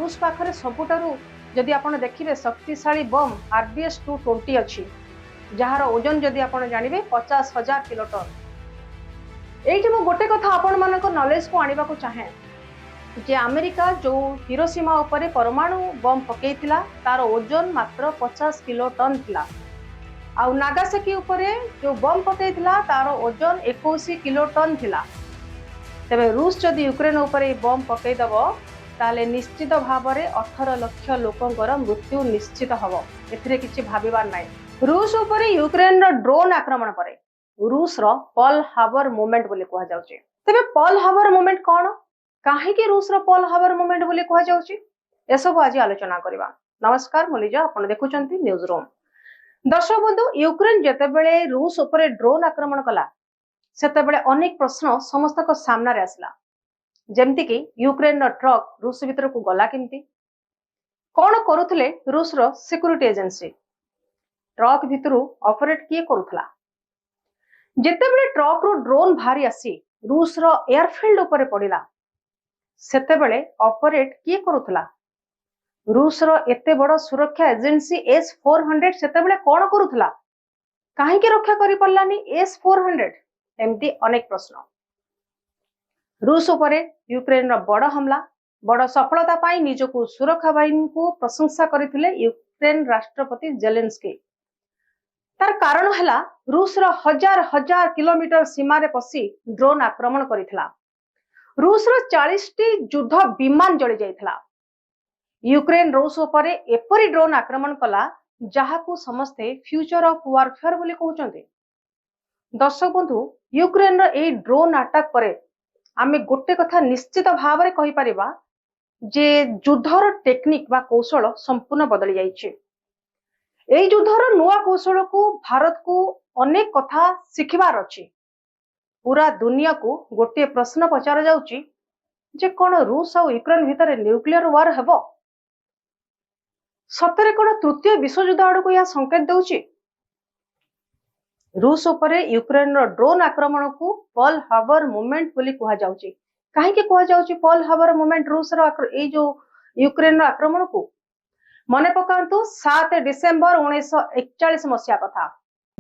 रूस पाखरे सबुठारु जदि आपण देखिबे शक्तिशाली बम RBS 220 अच्छी जार ओजन जदि आपण जानिबे 50,000 किलोटन। एठी मु गोटे कथा आपण मानक नॉलेज को आनिबा को चाहे जे अमेरिका जो हिरोशिमा उपरे परमाणु बम पकेइथिला तार ओजन मात्र 50 किलोटन थिला। आउ नागासाकी उपरे जो बम पकेइथिला तार ओजन 21 किलोटन थिला। तेबे रूस जदि यूक्रेन उपरे बम पकेइदब ताले निश्चित भाव में 18 लाख लोकंकर मृत्यु निश्चित हम। एथिरे किछि भाबिबार नाही। रूस उपरे यूक्रेन रो ड्रोन आक्रमण परे रूस रो पर्ल हार्बर मूवमेंट बोली कहा जाउची। तेबे पर्ल हार्बर मूवमेंट कोन, काहे कि रूस रो पर्ल हार्बर मूवमेंट बोली कहा जाउची, एसबु आज आलोचना करबा। नमस्कार मुलिजा, आपण देखुचंती न्यूज रूम। दर्शक बंधु, यूक्रेन जेतेबेले रूस उपरे ड्रोन आक्रमण कला सेतेबेले अनेक प्रश्न समस्त को सामना रे आसला। जेमती कि यूक्रेन रो ट्रक रूस भीतर को गला केमती, कौन करुथले रूस रो सिक्योरिटी एजेंसी, ट्रक भितरु ऑपरेट किए करुथला। जेतेबेले ट्रक रो ड्रोन भारी आसी रूस रो एयरफील्ड उपरे पड़िला सेतेबेले ऑपरेट किए करुथला। रूस रो एते बड़ सुरक्षा एजेंसी S-400 सेतेबेले कौन करुथला, काहे कि रक्षा करि पल्लानी S-400, एमती अनेक प्रश्न। रूस उपरे यूक्रेन रो बड़ हमला बड़ सफलता पाई निजको सुरक्षा बाहिनी को प्रशंसा करथिले यूक्रेन राष्ट्रपति जेलेंस्की। तार कारण हला रूस रो हजार हजार किलोमीटर सीमा रे पसी ड्रोन आक्रमण करिथिला। रूस रो 40 टी युद्ध विमान जळि जायथिला। यूक्रेन रूस उपरे एपरी ड्रोन आक्रमण कला जहाकू समस्ते फ्यूचर ऑफ वारफेयर बोली कहउचंती। दर्शक बंधु, यूक्रेन रो एई ड्रोन अटैक परे आमे गोटे कथा निश्चित भाव में कहि परिबा जे युद्धर टेक्निक बा कौशल संपूर्ण बदली जाइछे। एई युद्धर नुआ कौशल को भारत को अनेक कथा सिखिबार अछि। पूरा दुनिया को गोटे प्रश्न पचार जाउची जे कोन रूस और यूक्रेन भितर न्यूक्लियर वार हेबो, सतरे कोन तृतीय विश्व युद्ध आड़ को या संकेत देउची। रूस उपरे यूक्रेन रो ड्रोन आक्रमण को पर्ल हार्बर मूवमेंट बोली कहा जाउची। काहे के कहा जाउची पर्ल हार्बर मूवमेंट रूस रो ए जो यूक्रेन रो आक्रमण को मने पकांतु 7 डिसेंबर 1941 मसिया कथा।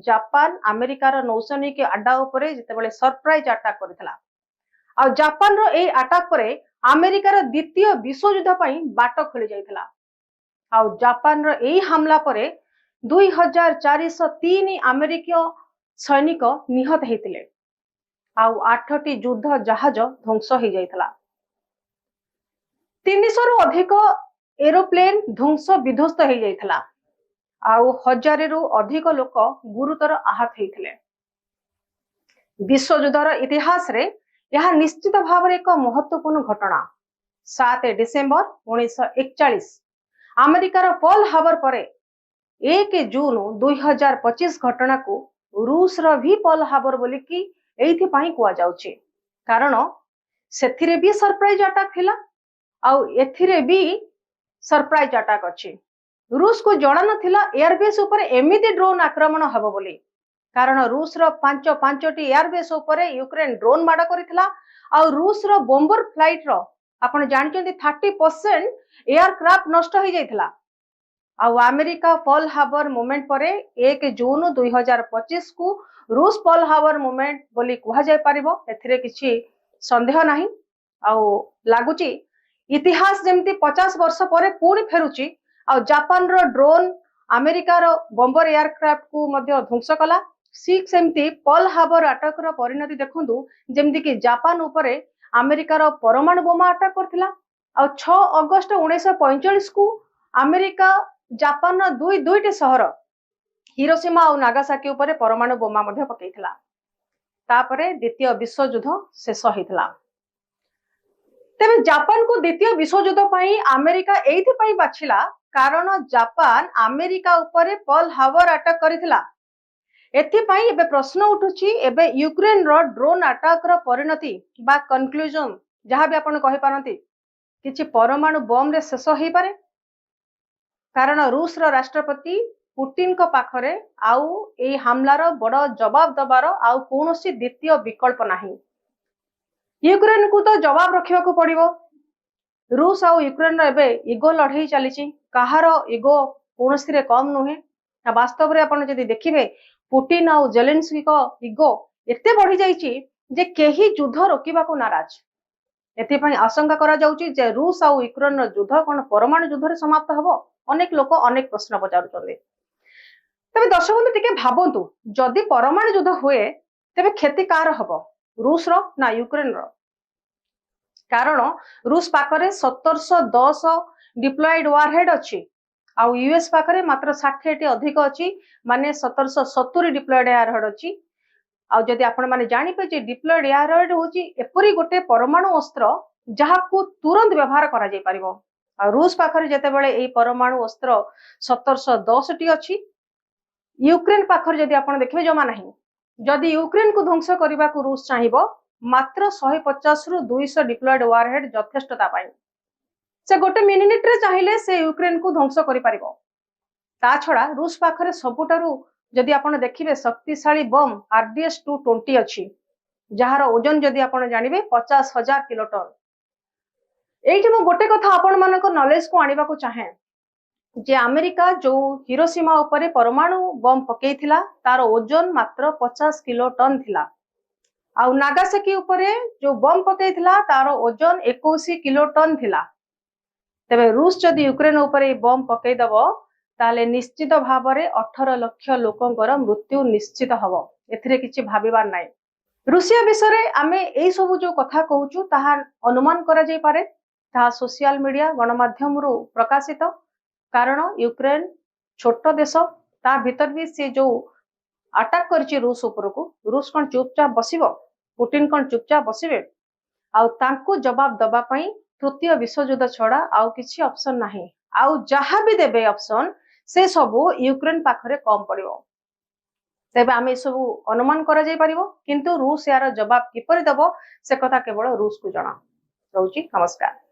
जापान अमेरिका रो नौसैनिक अड्डा उपरे जेतेबेले सरप्राइज अटैक करथिला। आ जापान रो ए अटैक परे अमेरिका रो द्वितीय विश्व युद्ध पई बाट खोली जायथिला। आ जापान रो ए हमला परे 2403 अमेरिकीय सैनिक निहत हेतिले। आउ 8टी युद्ध जहाज ध्वंस हो जाइतला। 300 रु अधिक एरोप्लेन ध्वंस विध्वस्त हो जाइतला। आउ 1000 रु अधिक लोक गुरुतर आहत हेतिले। विश्व युद्धर इतिहास रे यह निश्चित भाव रे एक महत्वपूर्ण घटना। 7 डिसेंबर 1941 अमेरिकार पर्ल हार्बर परे 1 जून 2025 घटना को रूस रो भी पर्ल हार्बर बोली कि एथि पई कुआ जाउची, कारण सेथिरे भी सरप्राइज अटैक थिला आउ एथिरे भी सरप्राइज अटैक अछि। रूस को जणा नथिला एयरबेस ऊपर एमिति ड्रोन आक्रमण हबो बोली, कारण रूस रो 5टी एयरबेस ऊपर यूक्रेन ड्रोन माडा करिथिला। आउ रूस रो बॉम्बर फ्लाइट रो आपण जानचंती 30% एयरक्राफ्ट नष्ट हो जाइथिला। आउ अमेरिका पर्ल हार्बर मूवमेंट परे 1 जून 2025 को रूस पर्ल हार्बर मूवमेंट बोली कहा जाय परिबो, एथिरे किछि संदेह नाही। आउ लागुची इतिहास जेमती 50 वर्ष परे पुणी फेरुची। आउ जापान रो ड्रोन अमेरिका रो बॉम्बर एयरक्राफ्ट को मध्य ध्वंस कला। सिक्स सेमती पर्ल हार्बर अटैक रो परिणति देखंतु, जेमती कि जापान उपरे अमेरिका रो परमाणु बोमा अटैक करथिला। आउ 6 अगस्त 1945 को अमेरिका जापान रो दुईटी शहर हिरोशिमा और नागासाकी उपरे परमाणु बोमा मध्य पकेइथिला। तापरे द्वितीय विश्व युद्ध शेष होइथिला। तेबे जापान को द्वितीय विश्व युद्ध पई अमेरिका एथि पई बाछिला कारण जापान अमेरिका उपरे पर्ल हार्बर अटैक करिथिला। एथि पई एबे प्रश्न उठुची, एबे यूक्रेन रो ड्रोन अटैक रो परिणति बा कंक्लूजन जहां भी आपण कहि पारंती किछि परमाणु बम रे शेष होई पारे, कारण रूस रो राष्ट्रपति पुतिन को पाखरे आउ ए हमलार बड़ जवाब दबार आउ कोनोसी द्वितीय विकल्प नाही। यूक्रेन को तो जवाब रखिबा को पड़िबो। रूस आउ यूक्रेन रे इगो लड़ई चली कहार इगो कौन कम नुहे वास्तव में आपड़ जदि देखिए पुटिन आउ जेलेन्स्की को इगो एते बढ़ी जाइए जे केही युद्ध रोकवा को नाराज एथिपाई आशंका करा जाउची जे रूस आउ यूक्रेन युद्ध कौन परमाणु युद्ध समाप्त हबो अनेक लोक अनेक प्रश्न पचारुचंदे तबे दर्शक बंधु टिके भाबंतु जदि परमाणु युद्ध हुए तेबे क्षति कार हबो रूस रो ना यूक्रेन रो कारण रूस पाखरे 1710 डिप्लॉयड वारहेड अछि आउ यूएस पाखरे मात्र 60 टी अधिक अछि माने 1770 डिप्लॉयड वारहेड अछि आउ जदि आपण माने जानि पे जे डिप्लॉयड वारहेड होची एपरी गोटे परमाणु अस्त्र जहाकू तुरंत व्यवहार करा जाय परिबो आ रूस पाखरे जते बेले एई परमाणु अस्त्र 1710 टी अछि यूक्रेन पाखरे जदि आपण देखबे जमा नाही जदि यूक्रेन को ध्वंस करबा को रूस चाहिबो मात्र 150 रु 200 डिप्लॉयड वारहेड यथेष्टता पाई से गोटे मिनिट रे चाहिले से यूक्रेन को ध्वंस करि परिबो ता छडा रूस पाखरे सबुटारु जदि आपण देखिबे शक्तिशाली बम RDS 220 अछि जहार ओजन जदि आपण जानिबे 50,000 किलोटन एठी मो गोटे कथा आपण मानको नॉलेज को आनिबा को चाहे जे अमेरिका जो हिरोशिमा उपरे परमाणु बम पकेइथिला तार ओजन मात्र 50 किलोटन थिला आउ नागासाकी उपरे जो बम पकेइथिला तार ओजन 21 किलोटन थिला तेबे रूस जदि यूक्रेन उपरे बम पकई दबो ताले निश्चित भाबरे 18 लाख लोकंकर मृत्यु निश्चित हबो एथिरे किछि भाबिबार नाही रूसिया विषय रे आमे एई सब जो कथा कहूचु ताहा अनुमान करा जाय पारे ताहा सोशल मीडिया गणमाध्यम रु प्रकाशित कारण यूक्रेन छोट देश ता भीतर भी से जो अटैक करछि रूस ऊपर को रूस कोन चुपचाप बसिबो पुटिन कोन चुपचाप बसिबे आउ तांको जवाब दबा पई तृतीय विश्वयुद्ध छड़ा आउ किछि ऑप्शन नाही आउ जहां भी देबे ऑप्शन से सब यूक्रेन पाखरे कम पड़िबो तेबे आमे सब अनुमान करा जाय परिबो किंतु रूस यार जवाब किपरि दबो से कथा केवल रूस को जणा रहउची नमस्कार।